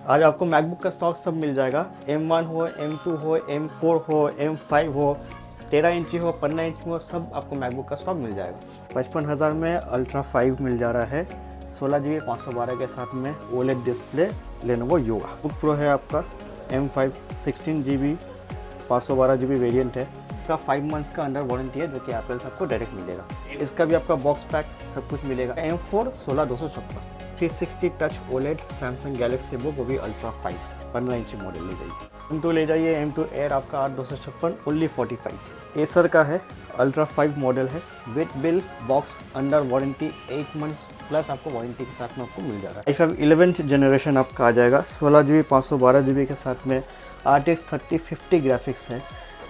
आज आपको मैकबुक का स्टॉक सब मिल जाएगा। M1 हो, M2 हो, M4 हो, M5 हो, 13 इंची हो, 15 इंची हो, सब आपको मैकबुक का स्टॉक मिल जाएगा। 55,000 में अल्ट्रा 5 मिल जा रहा है, 16 GB 512 के साथ में OLED display Lenovo yoga. Book pro है आपका M5 16 GB 512 GB वेरिएंट है। इसका 5 मंथ्स का अंडर वारंटी है, जो कि एप्पल से आपको डायरेक्ट मिलेगा। इसका भी आपका बॉक्स पैक सब कुछ मिलेगा। M4 16,256 360 touch OLED Samsung Galaxy book, वो भी अल्ट्रा 5 15 इंची मॉडल ले जाइए। M2 ले जाइए, M2 एयर आपका 8,256 ओनली 45। एसर का है, अल्ट्रा 5 मॉडल है, with bill box under warranty 8 months plus आपको वारंटी के साथ में आपको मिल जा रहा है। i5 11th जनरेशन आपका आ जाएगा, 16 GB 512 GB के साथ में RTX 3050 ग्राफिक्स है।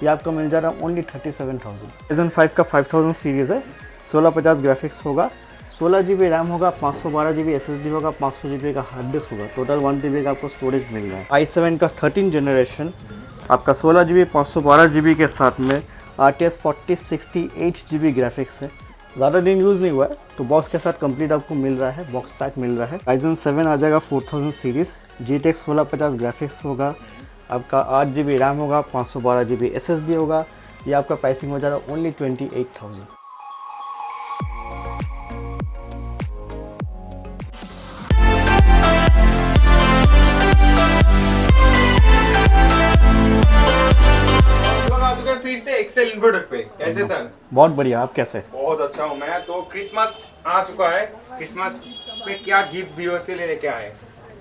ये आपको मिल जा रहा है ओनली 37,000। Ryzen 5 का 5000 सीरीज़ है, 1650 ग्राफिक्स होगा, 16 GB रैम होगा, 512 GB SSD होगा, 500 GB का हार्ड डिस्क होगा, टोटल 1 TB का आपको स्टोरेज मिल रहा है। i7 का 13 जनरेशन आपका 16 GB 512 GB के साथ में RTX 4060 8GB ग्राफिक्स है। ज़्यादा दिन यूज़ नहीं हुआ है, तो बॉक्स के साथ कंप्लीट आपको मिल रहा है, बॉक्स पैक मिल रहा है। Ryzen 7 आ जाएगा 4000 सीरीज़, GTX 1650 ग्राफिक्स होगा, आपका 8 GB रैम होगा, 512 GB SSD होगा। ये आपका प्राइसिंग हो जाएगा ओनली 28,000। फिर से एक्सेल इन्वर्टर पे कैसे सर? बहुत बढ़िया, आप कैसे? बहुत अच्छा हूँ मैं। तो क्रिसमस आ चुका है, क्रिसमस पे क्या गिफ्ट व्यूअर्स के लिए लेके आए?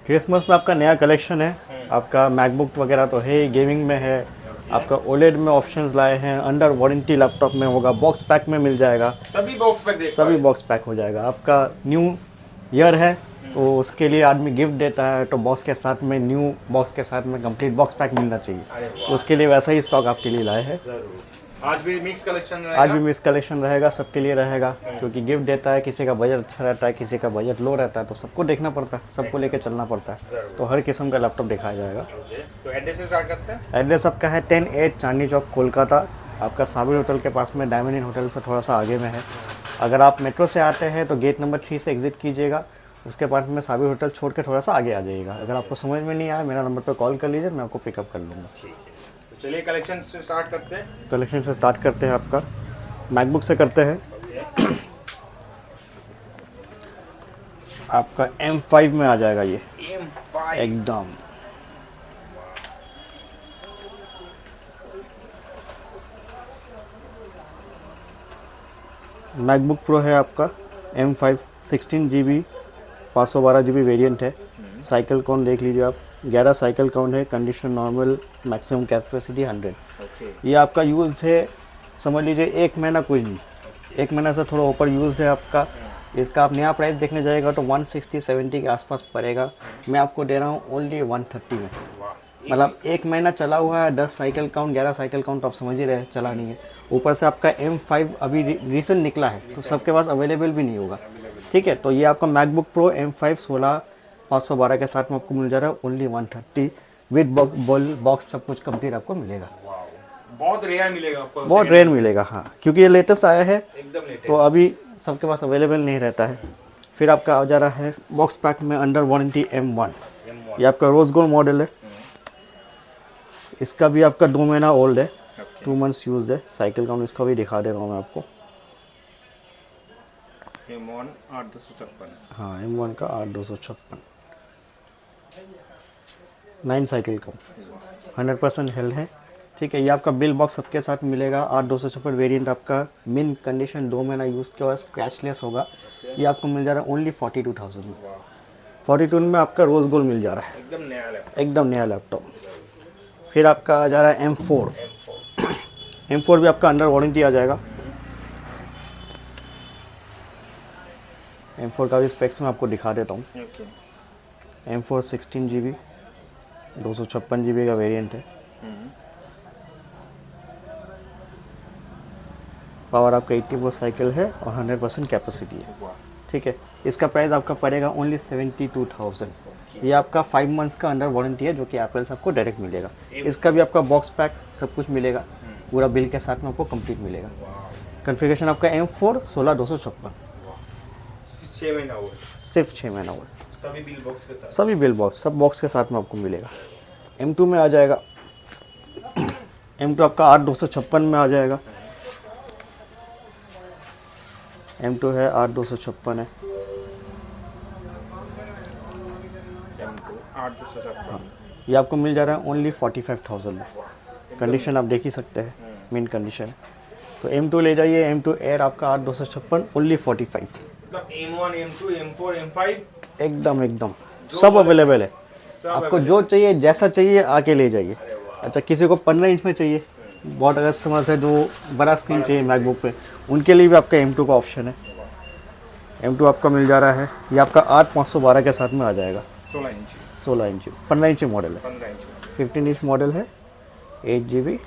क्रिसमस में आपका नया कलेक्शन है, आपका मैकबुक वगैरह तो है, गेमिंग में है, आपका OLED में ऑप्शंस लाए हैं, अंडर वारंटी लैपटॉप में होगा, बॉक्स पैक में मिल जाएगा। सभी बॉक्स पैक देख सभी बॉक्स पैक हो जाएगा। आपका न्यू ईयर है तो उसके लिए आदमी गिफ्ट देता है, तो बॉक्स के साथ में, न्यू बॉक्स के साथ में कंप्लीट बॉक्स पैक मिलना चाहिए, तो उसके लिए वैसा ही स्टॉक आपके लिए लाए हैं। आज भी मिक्स कलेक्शन रहेगा? आज भी मिक्स कलेक्शन रहेगा, सबके लिए रहेगा, क्योंकि गिफ्ट देता है, किसी का बजट अच्छा रहता है, किसी का बजट लो रहता है, तो सबको देखना पड़ता है, सबको लेके चलना पड़ता है, तो हर किस्म का लैपटॉप दिखाया जाएगा। तो एड्रेस से स्टार्ट करते हैं। एड्रेस आपका है 10-8 चांदनी चौक कोलकाता, आपका साबिर होटल के पास में, डायमंड इन होटल से थोड़ा सा आगे में है। अगर आप मेट्रो से आते हैं तो गेट नंबर 3 से एग्जिट कीजिएगा, उसके बाद में साबिर होटल छोड़ के थोड़ा सा आगे आ जाइएगा। अगर आपको समझ में नहीं आया, मेरा नंबर पर कॉल कर लीजिए, मैं आपको पिकअप कर लूँगा। ठीक है, तो चलिए कलेक्शन से स्टार्ट करते हैं। कलेक्शन से स्टार्ट करते हैं, आपका मैकबुक से करते हैं। आपका M5 में आ जाएगा ये, M5 एकदम मैकबुक प्रो है आपका, M5 16 GB 512 GB वेरिएंट है। साइकिल काउंट देख लीजिए आप, 11 साइकिल काउंट है, कंडीशन नॉर्मल, मैक्सिमम कैपेसिटी 100। ये आपका यूज़ है, समझ लीजिए 1 महीना कुछ नहीं, 1 महीना से थोड़ा ऊपर यूज़ है आपका। इसका आप नया प्राइस देखने जाएगा तो 160-170 के आसपास पड़ेगा। मैं आपको दे रहा हूँ ओनली 130 में। मतलब 1 महीना चला हुआ है, 10 साइकिल काउंट, 11 साइकिल काउंट, आप समझ ही रहे, चला नहीं है। ऊपर से आपका M5 अभी रिसेंट निकला है, तो सबके पास अवेलेबल भी नहीं होगा, ठीक है। तो ये आपका मैकबुक प्रो M5 16/512 के साथ में आपको मिल जा रहा है ओनली 130 विद बॉक्स, सब कुछ कंप्लीट आपको मिलेगा। बहुत रेयर मिलेगा आपको, बहुत रेयर मिलेगा, हाँ, क्योंकि ये लेटेस्ट आया है, एकदम लेटेस्ट, तो अभी सबके पास अवेलेबल नहीं रहता है। फिर आपका आ जा रहा है बॉक्स पैक में अंडर वारंटी M1, ये आपका रोज गोल्ड मॉडल है। इसका भी आपका 2 महीना ओल्ड है, 2 मंथ्स यूज्ड है। साइकिल काउंट इसका भी दिखा दे रहा हूँ मैं आपको। M1 8,256, हाँ, M1 का 8,256, 9 साइकिल काउंट, 100% हेल्थ है, ठीक है। ये आपका बिल बॉक्स सबके साथ मिलेगा। 8,256 वेरिएंट आपका मिन कंडीशन, 2 महीना यूज़ किया हुआ, स्क्रैचलेस होगा। ये आपको मिल जा रहा है ओनली 42,000 में। 42 में आपका रोज गोल्ड मिल जा रहा है, एकदम नया लैपटॉप, एकदम नया लैपटॉप। फिर आपका आ जा रहा है M4 M4 भी आपका अंडर वारंटी आ जाएगा। M4 का भी स्पेक्स मैं आपको दिखा देता हूँ। M4 16 GB 256 GB का वेरिएंट है। पावर आपका 80 वोल्ट साइकिल है और 100% कैपेसिटी है, ठीक है। इसका प्राइस आपका पड़ेगा ओनली 72,000। ये आपका 5 मंथ्स का अंडर वारंटी है, जो कि एप्पल से आपको डायरेक्ट मिलेगा। इसका भी आपका बॉक्स पैक सब कुछ मिलेगा, पूरा बिल के साथ में आपको कंप्लीट मिलेगा। कॉन्फ़िगरेशन आपका M4 16,256, 6 महीना ओल्ड, सिर्फ 6 महीना ओल्ड। सभी बिल बॉक्स के साथ। सभी बिल बॉक्स, सब बॉक्स के साथ में आपको मिलेगा। M2 में आ जाएगा, M2 आपका 8256 में आ जाएगा। M2 है 8256 है। M2 8256। ये आपको मिल जा रहा है ओनली 45,000 में। कंडीशन आप देख ही सकते हैं, मेन कंडीशन है। तो M2 ले जाइए, M2 एयर आपका 8256 ओनली 45। मतलब M1 M2 M4 M5 एकदम सब अवेलेबल है। सब आपको जो चाहिए जैसा चाहिए आके ले जाइए। अच्छा, किसी को 15 इंच में चाहिए, बहुत कस्टमर्स है जो बड़ा स्क्रीन चाहिए मैकबुक पे, उनके लिए भी आपका M2 का ऑप्शन है। M2 आपका मिल जा रहा है, ये आपका 8512 के साथ में आ जाएगा। 16 इंच 16 इंच 15 इंच मॉडल है, 15 इंच 15 इंच मॉडल है, 8 GB,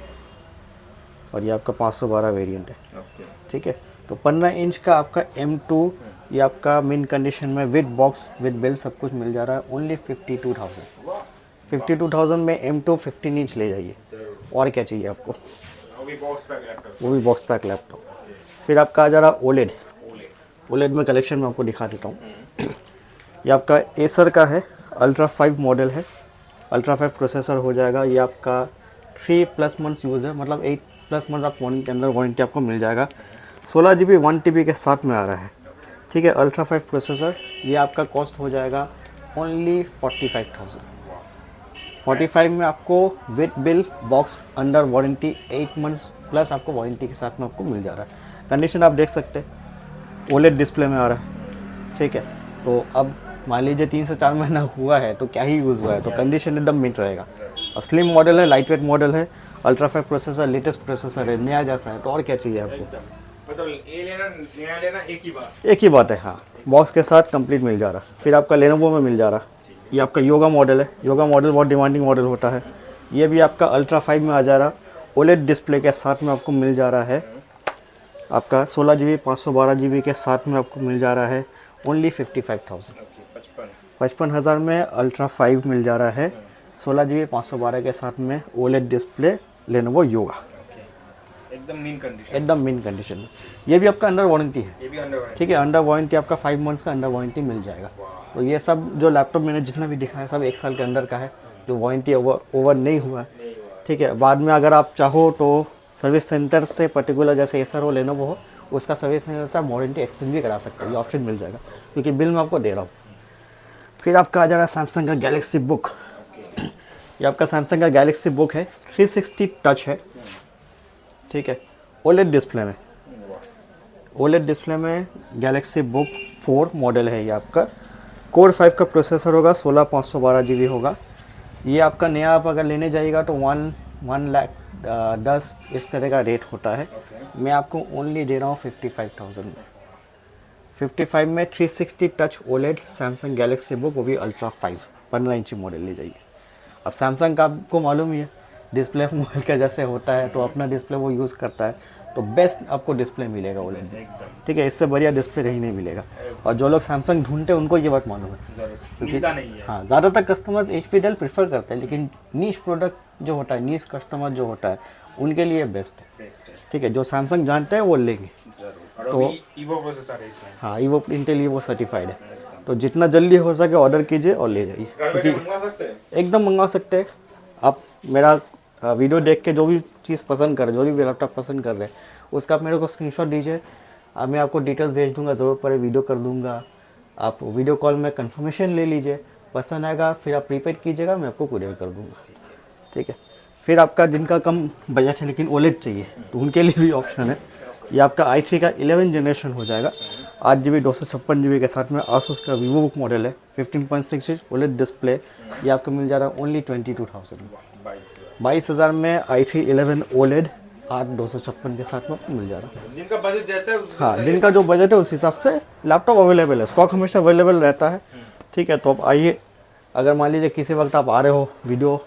और ये आपका 512 वेरिएंट है। ओके। ठीक है, तो 15 इंच का आपका M2 ये आपका मेन कंडीशन में विद बॉक्स विद बिल सब कुछ मिल जा रहा है ओनली 52,000। 52,000 में M2 15 इंच ले जाइए, और क्या चाहिए आपको, वो भी बॉक्स पैक लैपटॉप। वो भी बॉक्स पैक लैपटॉप। फिर आपका आ जा रहा OLED। OLED में कलेक्शन में आपको दिखा देता हूँ। ये आपका एसर का है, अल्ट्रा 5 मॉडल है, अल्ट्रा 5 प्रोसेसर हो जाएगा। ये आपका 3+ मंथ्स यूज़ है, मतलब 8+ मंथ्स आप फ़ोन के अंदर वारंटी आपको मिल जाएगा। 16 GB 1 TB के साथ में आ रहा है। ठीक है, अल्ट्रा 5 प्रोसेसर, ये आपका कॉस्ट हो जाएगा ओनली 45,000। 45 में आपको with bill box under warranty 8 months plus आपको वारंटी के साथ में आपको मिल जा रहा है। कंडीशन आप देख सकते हैं, OLED डिस्प्ले में आ रहा है। ठीक है, तो अब मान लीजिए 3 से 4 महीना हुआ है तो क्या ही यूज़ हुआ है, तो कंडीशन एकदम मिट रहेगा। और स्लिम मॉडल है, लाइट वेट मॉडल है, अल्ट्रा 5 प्रोसेसर, लेटेस्ट प्रोसेसर है, नया जैसा है, तो और क्या चाहिए आपको। मतलब ये लेना नया लेना एक ही बात। एक ही बात है, हाँ, बॉक्स के साथ कंप्लीट मिल जा रहा। फिर आपका लेनोवो में मिल जा रहा, ये आपका योगा मॉडल है। योगा मॉडल बहुत डिमांडिंग मॉडल होता है। ये भी आपका अल्ट्रा 5 में आ जा रहा, OLED डिस्प्ले के साथ में आपको मिल जा रहा है। आपका 16 GB 512 GB के साथ में आपको मिल जा रहा है ओनली 55,000। 55,000 में अल्ट्रा 5 मिल जा रहा है, 16 GB 512 के साथ में OLED डिस्प्ले, लेनोवो योगा, एकदम मेन कंडीशन। एकदम मेन कंडीशन में। ये भी आपका अंडर वारंटी है। ये भी अंडर वारंटी। ठीक है, अंडर वारंटी आपका 5 मंथ्स का अंडर वारंटी मिल जाएगा। तो ये सब जो लैपटॉप मैंने जितना भी दिखाया सब 1 साल के अंदर का है, जो वारंटी ओवर नहीं हुआ है। ठीक है, बाद में अगर आप चाहो तो सर्विस सेंटर से पर्टिकुलर जैसे एसर हो, लेनोवो हो, उसका सर्विस नहीं होता, वारंटी एक्सटेंड भी करा सकते हो, ये ऑप्शन मिल जाएगा क्योंकि बिल में आपको दे रहा हूँ। फिर आपका आ जा रहा है सैमसंग का गैलेक्सी बुक। ये आपका सैमसंग का गैलेक्सी बुक है, 360 टच है। ठीक है, OLED डिस्प्ले में, OLED डिस्प्ले में गैलेक्सी बुक 4 मॉडल है। ये आपका कोर 5 का प्रोसेसर होगा, 16 512 GB होगा। ये आपका नया आप अगर लेने जाइएगा तो 1,10,000 इस तरह का रेट होता है। मैं आपको ओनली दे रहा हूँ 55,000 में। 55 में 360 touch OLED Samsung Galaxy book, वो भी अल्ट्रा 5 15 इंच मॉडल ले जाइए। अब सैमसंग का आपको मालूम ही है, डिस्प्ले मोबाइल का जैसे होता है तो अपना डिस्प्ले वो यूज़ करता है, तो बेस्ट आपको डिस्प्ले मिलेगा OLED में। ठीक है, इससे बढ़िया डिस्प्ले कहीं नहीं मिलेगा। और जो लोग सैमसंग ढूंढते हैं उनको ये बात मालूम है, मिलता नहीं है। हाँ, ज़्यादातर कस्टमर्स HP Dell प्रेफर करते हैं, लेकिन नीश प्रोडक्ट जो होता है, नीश कस्टमर जो होता है, उनके लिए बेस्ट है। ठीक है, जो सैमसंग जानते हैं वो लेंगे। तो ईवो प्रोसेसर है इसमें। हाँ, ईवो इंटेल ईवो सर्टिफाइड है, तो जितना जल्दी हो सके ऑर्डर कीजिए और ले जाइए। घर बैठे मंगवा सकते हैं। एकदम मंगवा सकते हैं आप। मेरा वीडियो देख के जो भी चीज़ पसंद कर, जो भी लैपटॉप पसंद कर रहे हैं, उसका आप मेरे को स्क्रीनशॉट दीजिए, मैं आपको डिटेल्स भेज दूंगा, ज़रूरत पड़े वीडियो कर दूंगा। आप वीडियो कॉल में कंफर्मेशन ले लीजिए, पसंद आएगा फिर आप प्रीपेड कीजिएगा, मैं आपको कुरियर कर दूंगा। ठीक है, फिर आपका जिनका कम बजट है लेकिन OLED चाहिए तो उनके लिए भी ऑप्शन है। ये आपका i3 का 11 जनरेशन हो जाएगा, 8 GB 256 GB के साथ में। आसूस का वीवो बुक मॉडल है, 15.6 इंच OLED डिस्प्ले, ये आपको मिल जा रहा है ओनली 22,000 में। 22,000 में i3 11 OLED 8 256 के साथ में मिल जा रहा है। जिनका बजट जैसा है हाँ, जिनका जो बजट है उस हिसाब से लैपटॉप अवेलेबल है, स्टॉक हमेशा अवेलेबल रहता है। ठीक है, तो आप आइए, अगर मान लीजिए किसी वक्त आप आ रहे हो, वीडियो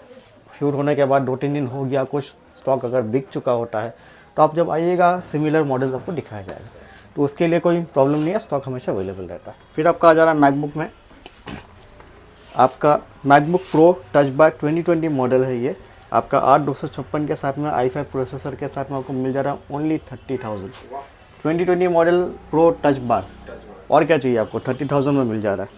शूट होने के बाद 2-3 दिन हो गया, कुछ स्टॉक अगर बिक चुका होता है, तो आप जब आइएगा सिमिलर मॉडल आपको दिखाया जाएगा, तो उसके लिए कोई प्रॉब्लम नहीं है, स्टॉक हमेशा अवेलेबल रहता है। फिर आपका आ जा रहा है मैकबुक में, आपका MacBook pro touch bar 2020 model है। ये आपका 8 256 के साथ में i5 प्रोसेसर के साथ में आपको मिल जा रहा है only 30,000। 2020 model pro touch bar, और क्या चाहिए आपको, 30,000 में मिल जा रहा है।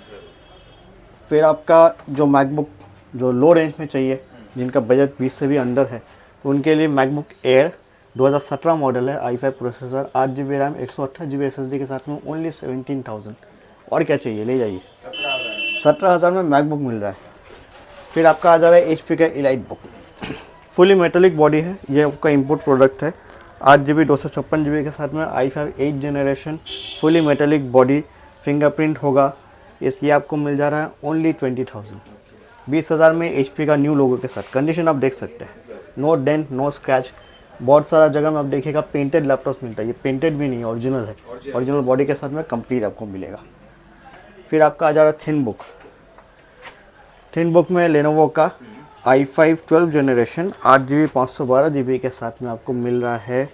फिर आपका जो मैकबुक जो लो रेंज में चाहिए, जिनका बजट 20 से भी अंडर है, उनके लिए मैकबुक एयर 2017 मॉडल है, i5 processor, 8 GB RAM, 128 GB SSD के साथ में, ओनली 17,000। और क्या चाहिए, ले जाइए। 17,000 में मैकबुक मिल रहा है। फिर आपका आ जा रहा है HP का elite book, fully metallic body है, ये आपका इंपोर्ट प्रोडक्ट है। 8 GB 256 GB के साथ में, i5 8th generation, fully metallic body, fingerprint होगा। इसकी आपको मिल जा रहा है ओनली 20,000। 20,000 में HP का न्यू लोगो के साथ। कंडीशन आप देख सकते हैं, नो डेंट नो स्क्रैच। बहुत सारा जगह में आप देखिएगा पेंटेड लैपटॉप मिलता है, ये पेंटेड भी नहीं है, ओरिजिनल है। ओरिजिनल बॉडी के साथ में कंप्लीट आपको मिलेगा। फिर आपका आ जा रहा है थिन बुक। थिन बुक में लेनोवो का i5 12th generation 8 GB 512 GB के साथ में आपको मिल रहा है।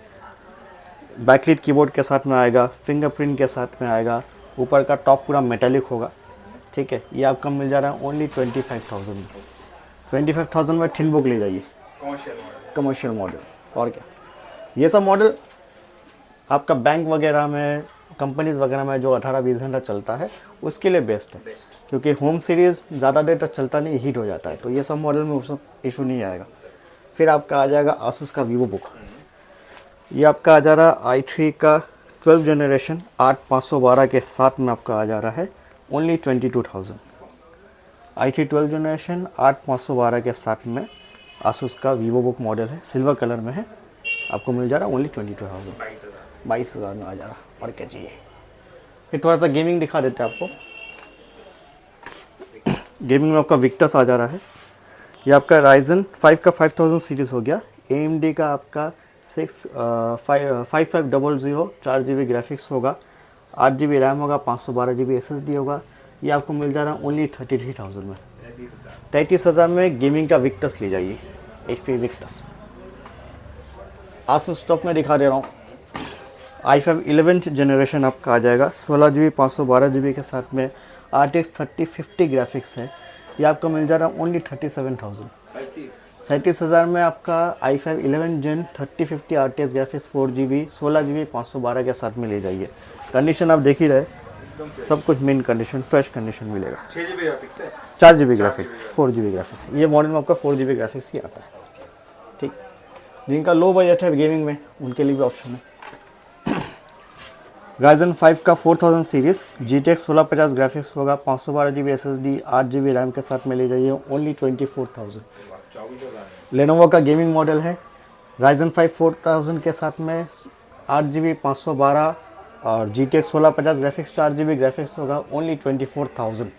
बैकलिट कीबोर्ड के साथ में आएगा, फिंगरप्रिंट के साथ में आएगा, ऊपर का टॉप पूरा मेटालिक होगा। ठीक है, ये आपका मिल जा रहा है ओनली 25,000 में। 25,000 में थिन बुक ले जाइए, कमर्शियल मॉडल। और क्या, ये सब मॉडल आपका बैंक वगैरह में, कंपनीज वगैरह में जो 18-20 घंटा चलता है उसके लिए बेस्ट है, क्योंकि होम सीरीज़ ज़्यादा देर तक चलता नहीं, हीट हो जाता है। तो ये सब मॉडल में उस इशू नहीं आएगा। फिर आपका आ जाएगा आसूस का वीवो बुक। ये आपका आ जा रहा है i3 का 12th जनरेशन 8512 के साथ में आपका आ जा रहा है ओनली 22,000। i3 12th जनरेशन 8512 के साथ में आसूस का वीवो बुक मॉडल है, सिल्वर कलर में है, आपको मिल जा रहा है ओनली 22,000। 22,000 में आ जा रहा। और क्या चाहिए। फिर थोड़ा सा गेमिंग दिखा देते हैं आपको। गेमिंग में आपका विक्टस आ जा रहा है। ये आपका Ryzen 5 का 5000 सीरीज़ हो गया। AMD का आपका 5500 4 GB ग्राफिक्स होगा, 8 GB रैम होगा, 512 GB SSD होगा। ये आपको मिल जा रहा है ओनली 33,000 में। 33,000 में गेमिंग का विक्टस ले जाइए, HP विक्टस। आसूस स्टॉक में दिखा दे रहा हूँ। i5 11th जनरेशन आपका आ जाएगा, 16 GB 512 GB के साथ में, RTX 3050 ग्राफिक्स है। ये आपको मिल जा रहा है ओनली 37,000। 37,000 में आपका i5 11 Gen 3050 RTX graphics 4 GB 16 GB 512 के साथ में ले जाइए। कंडीशन आप देख ही रहे, सब कुछ मेन कंडीशन, फ्रेश कंडीशन मिलेगा। 6 GB ग्राफिक्स है, 4 GB ग्राफिक्स, 4 GB ग्राफिक्स। ये मॉडल में आपका 4 GB ग्राफिक्स ही आता है। ठीक, जिनका लो बजट है गेमिंग में उनके लिए भी ऑप्शन है। Ryzen 5 का 4000 सीरीज़ GTX 1650 ग्राफिक्स होगा, 512 GB SSD 8 GB रैम के साथ में ले जाइए ओनली 24,000। लेनोवो का गेमिंग मॉडल है, Ryzen 5 4000 के साथ में 8 GB 512 और GTX 1650 ग्राफिक्स 4 GB ग्राफिक्स होगा ओनली 24,000।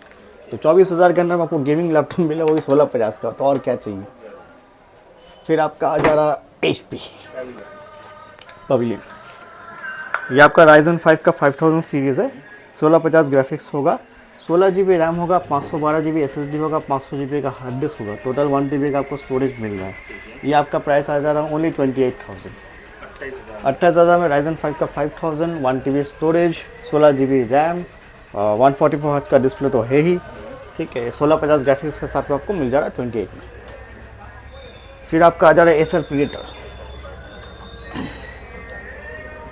तो 24,000 के अंदर में आपको गेमिंग लैपटॉप मिला, वही 1650 का। तो और क्या चाहिए। फिर आपका आ जा रहा HP पवेलियन। ये आपका Ryzen 5 का 5000 सीरीज़ है, 1650 ग्राफिक्स होगा, 16 GB रैम होगा, 512 GB SSD होगा, 500 GB का हार्ड डिस्क होगा, टोटल 1 TB का आपको स्टोरेज मिल रहा है। ये आपका प्राइस आ जा रहा है ओनली 28,000। 28,000 में Ryzen 5 का 5000, 1 TB storage, 16 GB RAM, 144 hertz का डिस्प्ले तो है ही। ठीक है, 1650 ग्राफिक्स के साथ में आपको मिल जा रहा है 28 में। फिर आपका आ जा रहा है एसर प्रीडेटर।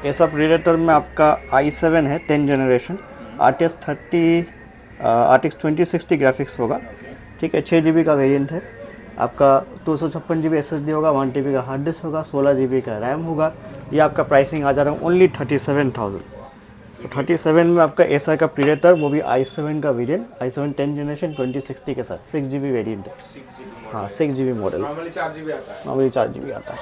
एसर प्रीडेटर में आपका i7 है 10 जनरेशन, RTX 2060 ग्राफिक्स होगा। ठीक है, 6 GB का वेरिएंट है आपका, 256 GB SSD होगा, 1 TB का हार्ड डिस्क होगा, 16 GB का रैम होगा। ये आपका प्राइसिंग आ जा रहा है ओनली 37,000। तो 37 में आपका एसर का प्रीडेटर, वो भी i7 का वेरिएंट, i7 10 जनरेशन 2060 के साथ, 6 GB वेरिएंट है। हाँ, 6 GB मॉडल, नॉर्मली 4 GB आता है। नॉर्मली 4 GB आता है।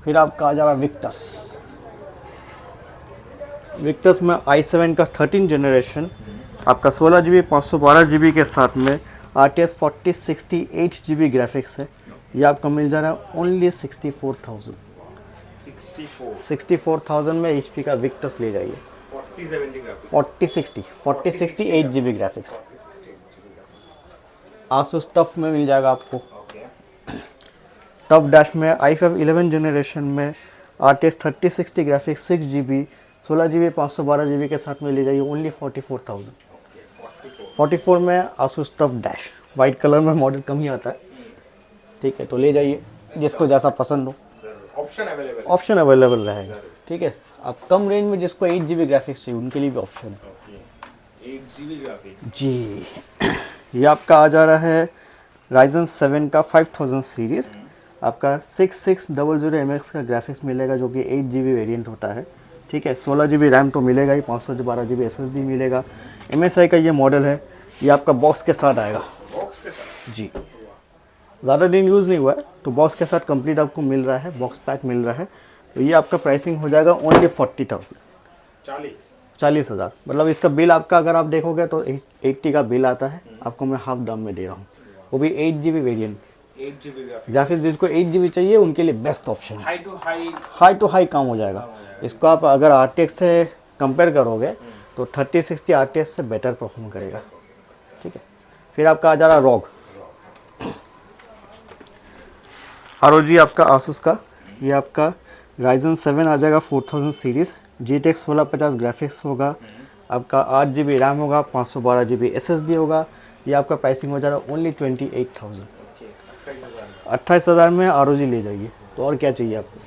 फिर आपका आ जा रहा विक्टस। विक्टस में i7 का 13 जनरेशन आपका 16 GB 512 GB के साथ में, RTX 4060 8 GB ग्राफिक्स है। ये आपका मिल जा रहा है ओनली 64,000। 64,000 में HP का विक्टस ले जाइए। 4060 8 GB ग्राफिक्स। आसूस टफ में मिल जाएगा आपको। टफ डैश में i5 11 जनरेशन में RTX 3060 graphics 6 GB 16 GB 512 GB के साथ में ले जाइए ओनली 44,000। 44 में Asus tough dash, white colour में मॉडल कम ही आता है। ठीक है, तो ले जाइए जिसको जैसा पसंद हो, ऑप्शन अवेलेबल रहेगा। ठीक है, अब कम रेंज में जिसको 8 GB ग्राफिक्स चाहिए उनके लिए भी ऑप्शन है। 8 8GB ग्राफिक। जी ये आपका आ जा रहा है Ryzen 7 का 5000 सीरीज़। आपका 6600 MX का ग्राफिक्स मिलेगा जो कि 8GB वेरिएंट होता है। ठीक है, 16GB रैम तो मिलेगा ही, 512GB SSD मिलेगा। MSI का ये मॉडल है। ये आपका बॉक्स के साथ आएगा। बॉक्स के साथ जी, ज़्यादा दिन यूज़ नहीं हुआ है तो बॉक्स के साथ कंप्लीट आपको मिल रहा है, बॉक्स पैक मिल रहा है। तो ये आपका प्राइसिंग हो जाएगा ओनली 40,000, 40,000। मतलब इसका बिल आपका अगर आप देखोगे तो 80 का बिल आता है, आपको मैं हाफ दाम में दे रहा हूँ, वो भी 8GB variant. 8GB graphic. Graphics जिसको 8GB चाहिए उनके लिए बेस्ट ऑप्शन है। हाई टू हाई काम हो जाएगा। इसको आप अगर RTX से कंपेयर करोगे तो 3060 RTX से बेटर परफॉर्म करेगा। ठीक है, फिर आपका आ जा रहा ROG ROG आपका Asus का। ये आपका Ryzen 7 आ जाएगा 4000 सीरीज़, GTX 1650 ग्राफिक्स होगा, आपका 8GB रैम होगा, 512GB SSD होगा। ये आपका प्राइसिंग हो जाएगा ओनली 28,000। 28,000 में ROG ले जाइए, तो और क्या चाहिए आपको।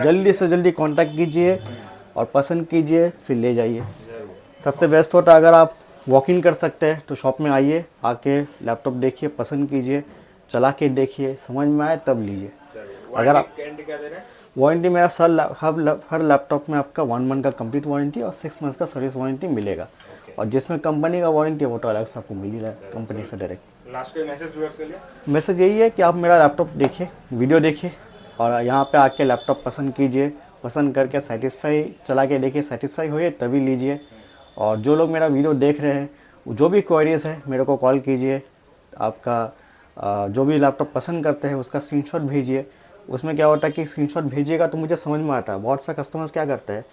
जल्दी से जल्दी कांटेक्ट कीजिए और पसंद कीजिए, फिर ले जाइए। सबसे बेस्ट होता है अगर आप वॉक इन कर सकते हैं तो शॉप में आइए, आके लैपटॉप देखिए, पसंद कीजिए, चला के देखिए, समझ में आए तब लीजिए। अगर आप वारंटी मेरा हर लैपटॉप में आपका 1 मंथ का कंप्लीट वारंटी और 6 मंथ का सर्विस वारंटी मिलेगा। और जिसमें कंपनी का वारंटी है वो तो अलग से आपको मिल ही रहा है कंपनी से डायरेक्ट। लास्ट कोई मैसेज व्यूअर्स के लिए? मैसेज यही है कि आप मेरा लैपटॉप देखिए, वीडियो देखिए और यहाँ पे आके लैपटॉप पसंद कीजिए, पसंद करके सेटिस्फाई, चला के देखिए, सेटिस्फाई होइए तभी लीजिए। और जो लोग मेरा वीडियो देख रहे हैं, जो भी क्वेरीज है मेरे को कॉल कीजिए। आपका जो भी लैपटॉप पसंद करते हैं उसका स्क्रीनशॉट भेजिए। उसमें क्या होता है कि स्क्रीनशॉट भेजिएगा तो मुझे समझ में आता है। बहुत सा कस्टमर्स क्या करते हैं,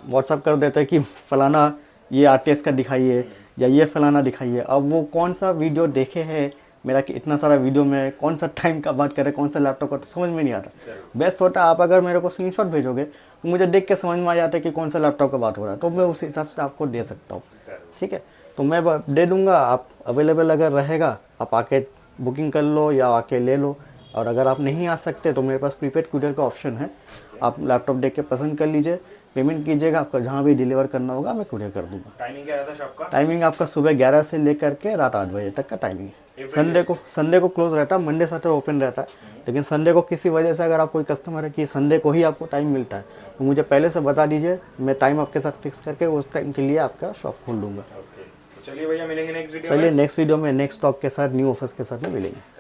व्हाट्सअप कर देते हैं कि फ़लाना ये RTX का दिखाइए या ये फ़लाना दिखाइए। अब वो कौन सा वीडियो देखे हैं मेरा कि इतना सारा वीडियो में कौन सा टाइम का बात करे, कौन सा लैपटॉप का, तो समझ में नहीं आता। बेस्ट होता है आप अगर मेरे को स्क्रीनशॉट भेजोगे तो मुझे देख के समझ में आ जाता है कि कौन सा लैपटॉप का बात हो रहा है, तो मैं उस हिसाब से आपको दे सकता हूँ। ठीक है, तो मैं दे दूँगा। आप अवेलेबल अगर रहेगा आप आके बुकिंग कर लो या आके ले लो। और अगर आप नहीं आ सकते तो मेरे पास प्रीपेड कुरियर का ऑप्शन है, आप लैपटॉप देख के पसंद कर लीजिए, पेमेंट कीजिएगा, आपका जहाँ भी डिलीवर करना होगा मैं कुरियर कर दूँगा। टाइमिंग क्या रहता है शॉप का? टाइमिंग आपका सुबह 11 से लेकर के रात 8 बजे तक का टाइमिंग है। संडे को क्लोज रहता है, मंडे सैटरडे ओपन रहता है। लेकिन संडे को किसी वजह से अगर आप कोई कस्टमर है कि संडे को ही आपको टाइम मिलता है तो मुझे पहले से बता दीजिए, मैं टाइम आपके साथ फिक्स करके उस टाइम के लिए आपका शॉप खोल दूँगा। चलिए भैया, मिलेंगे नेक्स्ट वीडियो। चलिए नेक्स्ट वीडियो में नेक्स्ट स्टॉक के साथ, न्यू ऑफर्स के साथ में मिलेंगे।